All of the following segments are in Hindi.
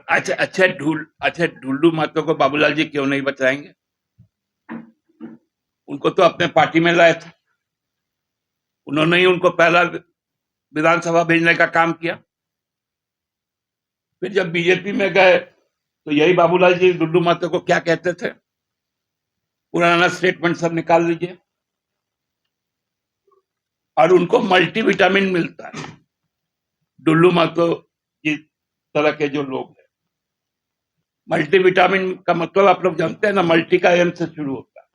अच्छा ढुल्लू महतो को बाबूलाल जी क्यों नहीं बचाएंगे? उनको तो अपने पार्टी में लाए थे, उन्होंने ही उनको पहला विधानसभा भेजने का काम किया। फिर जब बीजेपी में गए तो यही बाबूलाल जी ढुल्लू महतो को क्या कहते थे, पुराना स्टेटमेंट सब निकाल लीजिए। और उनको मल्टी विटामिन मिलता है, ढुल्लू महतो इस तरह के जो लोग हैं। मल्टी विटामिन का मतलब आप लोग जानते हैं ना, मल्टी का एम से शुरू होता है।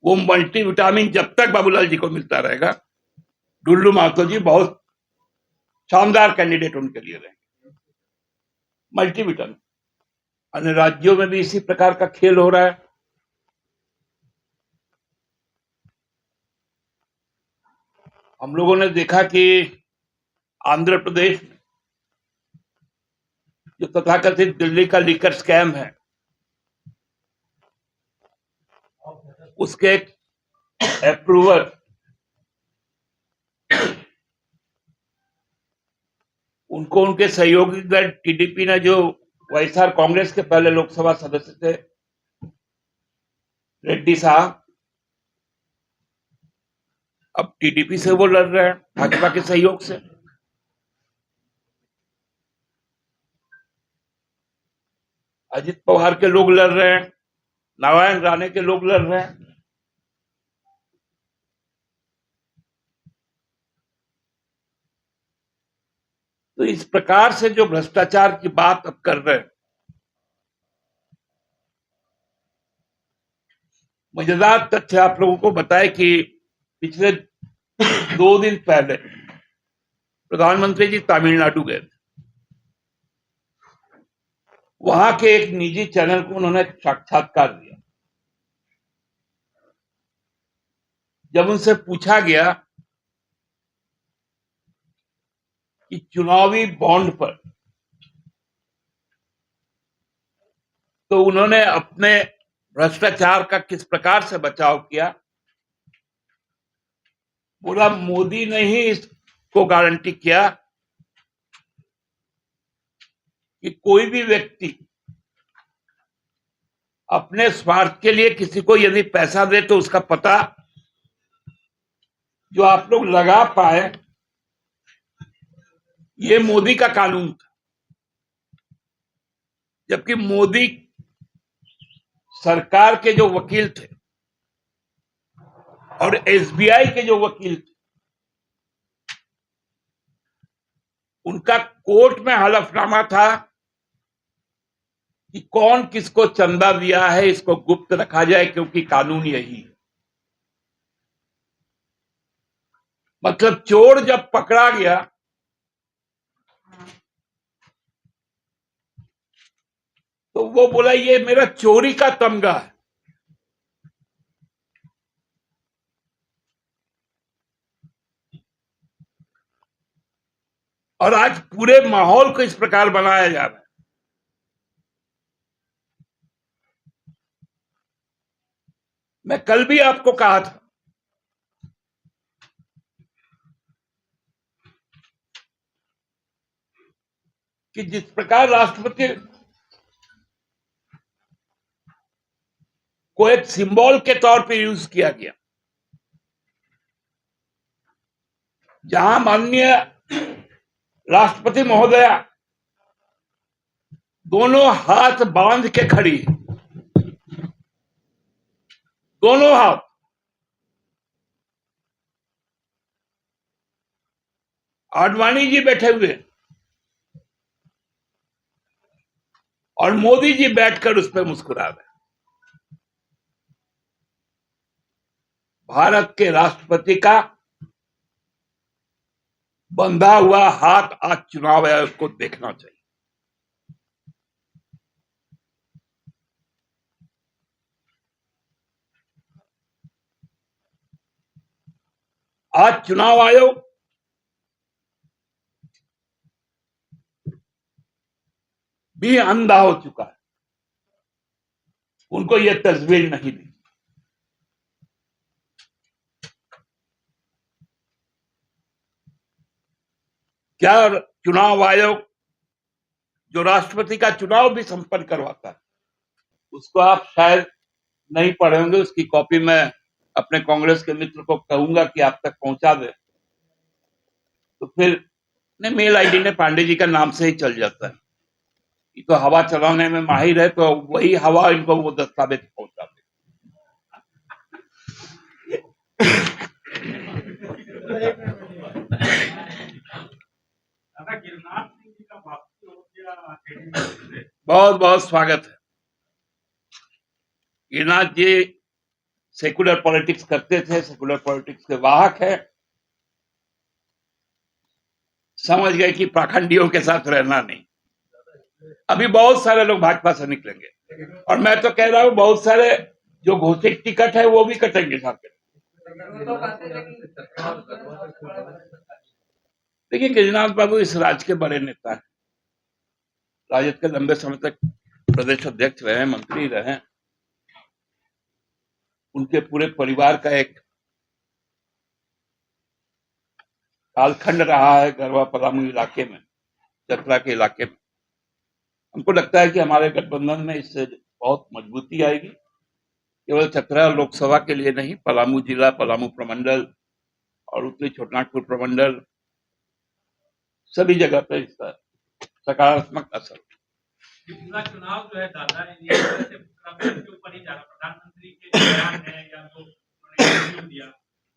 वो मल्टी विटामिन जब तक बाबूलाल जी को मिलता रहेगा, ढुल्लू महतो जी बहुत शानदार कैंडिडेट उनके लिए रहेंगे। मल्टी विटामिन अन्य राज्यों में भी इसी प्रकार का खेल हो रहा है। हम लोगों ने देखा कि आंध्र प्रदेश में जो तथाकथित दिल्ली का लीकर स्कैम है, उसके अप्रूवर उनको उनके सहयोगी दल टीडीपी ने, जो वाईएसआर कांग्रेस के पहले लोकसभा सदस्य थे रेड्डी साहब, अब टीडीपी से वो लड़ रहे हैं भाजपा के सहयोग से। अजित पवार के लोग लड़ रहे हैं, नारायण राणे के लोग लड़ रहे हैं। तो इस प्रकार से जो भ्रष्टाचार की बात अब कर रहे हैं, मजेदार तथ्य आप लोगों को बताए कि पिछले 2 दिन पहले प्रधानमंत्री जी तमिलनाडु गए थे। वहां के एक निजी चैनल को उन्होंने साक्षात्कार दिया। जब उनसे पूछा गया कि चुनावी बॉन्ड पर, तो उन्होंने अपने भ्रष्टाचार का किस प्रकार से बचाव किया। बोला मोदी ने ही इसको गारंटी किया कि कोई भी व्यक्ति अपने स्वार्थ के लिए किसी को यदि पैसा दे तो उसका पता जो आप लोग लगा पाए, ये मोदी का कानून था। जबकि मोदी सरकार के जो वकील थे और एसबीआई के जो वकील थे, उनका कोर्ट में हलफनामा था कि कौन किसको चंदा दिया है इसको गुप्त रखा जाए, क्योंकि कानून यही है। मतलब चोर जब पकड़ा गया तो वो बोला ये मेरा चोरी का तमगा है। और आज पूरे माहौल को इस प्रकार बनाया जा रहा है। मैं कल भी आपको कहा था कि जिस प्रकार राष्ट्रपति को एक सिंबल के तौर पे यूज किया गया, जहां माननीय राष्ट्रपति महोदया दोनों हाथ बांध के खड़ी, दोनों हाथ, आडवाणी जी बैठे हुए और मोदी जी बैठकर उस पर मुस्कुरा रहे। भारत के राष्ट्रपति का बंधा हुआ हाथ आज चुनाव आयोग को देखना चाहिए। आज चुनाव आयोग भी अंधा हो चुका है, उनको यह तस्वीर नहीं दी। क्या चुनाव आयोग जो राष्ट्रपति का चुनाव भी संपन्न करवाता है, उसको आप शायद नहीं पढ़े होंगे। उसकी कॉपी मैं अपने कांग्रेस के मित्र को कहूंगा कि आप तक पहुंचा दे, तो फिर मेल आईडी ने पांडे जी का नाम से ही चल जाता है। ये तो हवा चलाने में माहिर है, तो वही हवा इनको वो दस्तावेज पहुंचा दे। गिरनार सिंह जी का वापसी हो गया, बहुत बहुत स्वागत है। गिरनार जी सेकुलर पॉलिटिक्स करते थे, सेकुलर पॉलिटिक्स के वाहक है। समझ गए कि पाखंडियों के साथ रहना नहीं। अभी बहुत सारे लोग भाजपा से निकलेंगे, और मैं तो कह रहा हूं बहुत सारे जो घोषित टिकट है वो भी कटेंगे झारखंड। देखिए, गिरिनाथ बाबू इस राज्य के बड़े नेता हैं, राजद के लंबे समय तक प्रदेश अध्यक्ष रहे, मंत्री रहे। उनके पूरे परिवार का एक कालखंड रहा है गरवा पलामू इलाके में, चतरा के इलाके में। हमको लगता है कि हमारे गठबंधन में इससे बहुत मजबूती आएगी, केवल चतरा लोकसभा के लिए नहीं, पलामू जिला, पलामू प्रमंडल और उत्तरी छोटनागपुर प्रमंडल, सभी जगह पे इसका सकारात्मक असर। पूरा चुनाव जो है दादा के ऊपर ही जा रहा, प्रधानमंत्री के बयान है या तो उन्होंने दिया,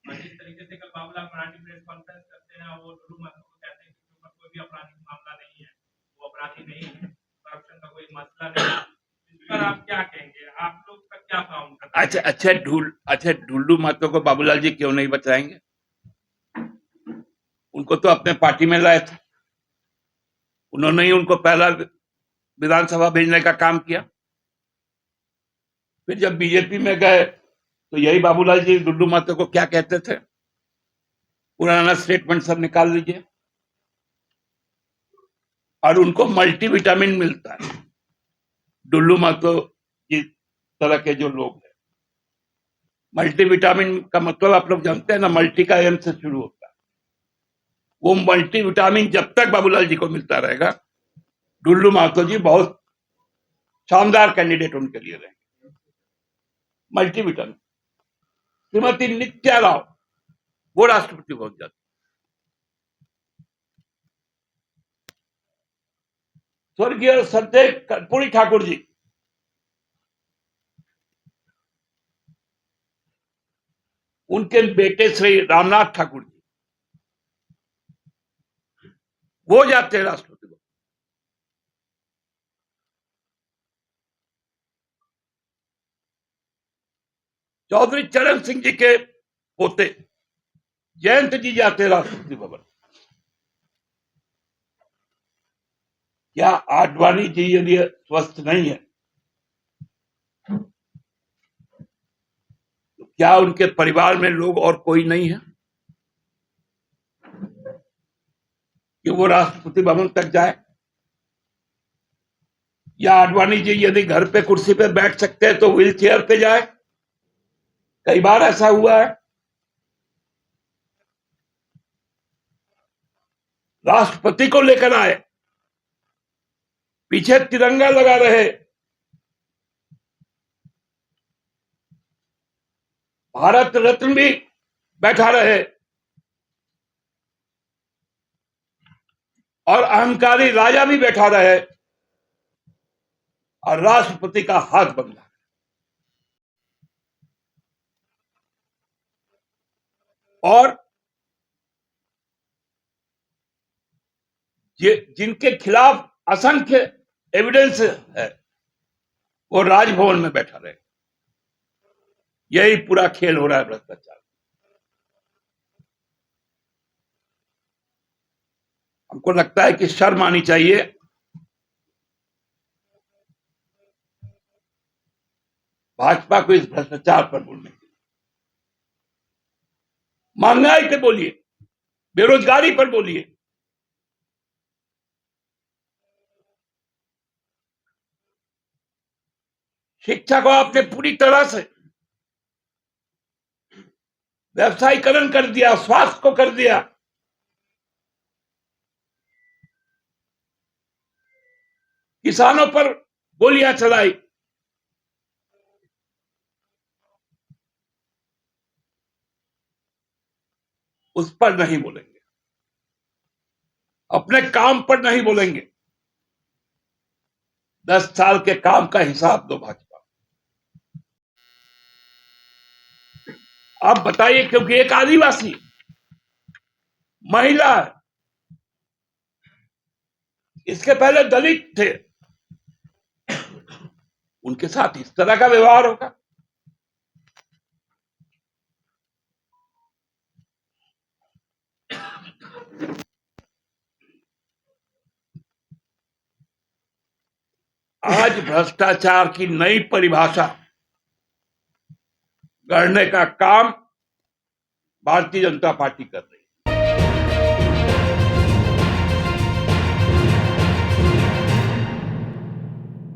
जिस तरीके से कल बाबूलाल मरांडी प्रेस कॉन्फ्रेंस करते हैं, वो डुल्लू महतो को कहते हैं कि ऊपर कोई भी आपराधिक मामला नहीं है, वो अपराधी नहीं है, करप्शन का कोई मसला नहीं है। इस पर आप क्या कहेंगे? आप लोग का क्या काउंटर? अच्छा, डुल्लू महतो को बाबूलाल जी क्यों नहीं बचाएंगे? उनको तो अपने पार्टी में लाए थे, उन्होंने ही उनको पहला विधानसभा भेजने का काम किया। फिर जब बीजेपी में गए तो यही बाबूलाल जी डुल्लू महतो को क्या कहते थे, पुराना स्टेटमेंट सब निकाल लीजिए। और उनको मल्टीविटामिन मिलता है, डुल्लू महतो की तरह के जो लोग हैं। मल्टीविटामिन का मतलब आप लोग जानते हैं ना, मल्टी का एम से शुरू होता है। वो मल्टीविटामिन जब तक बाबूलाल जी को मिलता रहेगा, डुल्लू महतो जी बहुत शानदार कैंडिडेट उनके लिए रहेंगे। मल्टीविटामिन। श्रीमती नित्या राव वो राष्ट्रपति पहुंच जाती, स्वर्गीय सत्यदेव कर्पूरी ठाकुर जी, उनके बेटे श्री रामनाथ ठाकुर जी, वो जाते हैं राष्ट्रपति। चौधरी चरण सिंह जी के पोते जयंत जी जाते हैं राष्ट्रपति भवन। क्या आडवाणी जी यदि स्वस्थ नहीं है तो क्या उनके परिवार में लोग और कोई नहीं है कि वो राष्ट्रपति भवन तक जाए? या आडवाणी जी यदि घर पे कुर्सी पे बैठ सकते हैं तो व्हील चेयर पे जाए? कई बार ऐसा हुआ है। राष्ट्रपति को लेकर आए, पीछे तिरंगा लगा रहे, भारत रत्न भी बैठा रहे, और अहंकारी राजा भी बैठा रहे, और राष्ट्रपति का हाथ बंधा। और जिनके खिलाफ असंख्य एविडेंस है, वो राजभवन में बैठा रहे। यही पूरा खेल हो रहा है भ्रष्टाचार। हमको लगता है कि शर्म आनी चाहिए भाजपा को इस भ्रष्टाचार पर बोलने की। महंगाई पे बोलिए, बेरोजगारी पर बोलिए, शिक्षा को आपने पूरी तरह से व्यवसायीकरण कर दिया, स्वास्थ्य को कर दिया। किसानों पर गोलियां चलाई, उस पर नहीं बोलेंगे, अपने काम पर नहीं बोलेंगे। 10 साल के काम का हिसाब दो भाजपा। आप बताइए, क्योंकि एक आदिवासी महिला है, इसके पहले दलित थे, उनके साथ इस तरह का व्यवहार होगा? आज भ्रष्टाचार की नई परिभाषा गढ़ने का काम भारतीय जनता पार्टी कर रही है।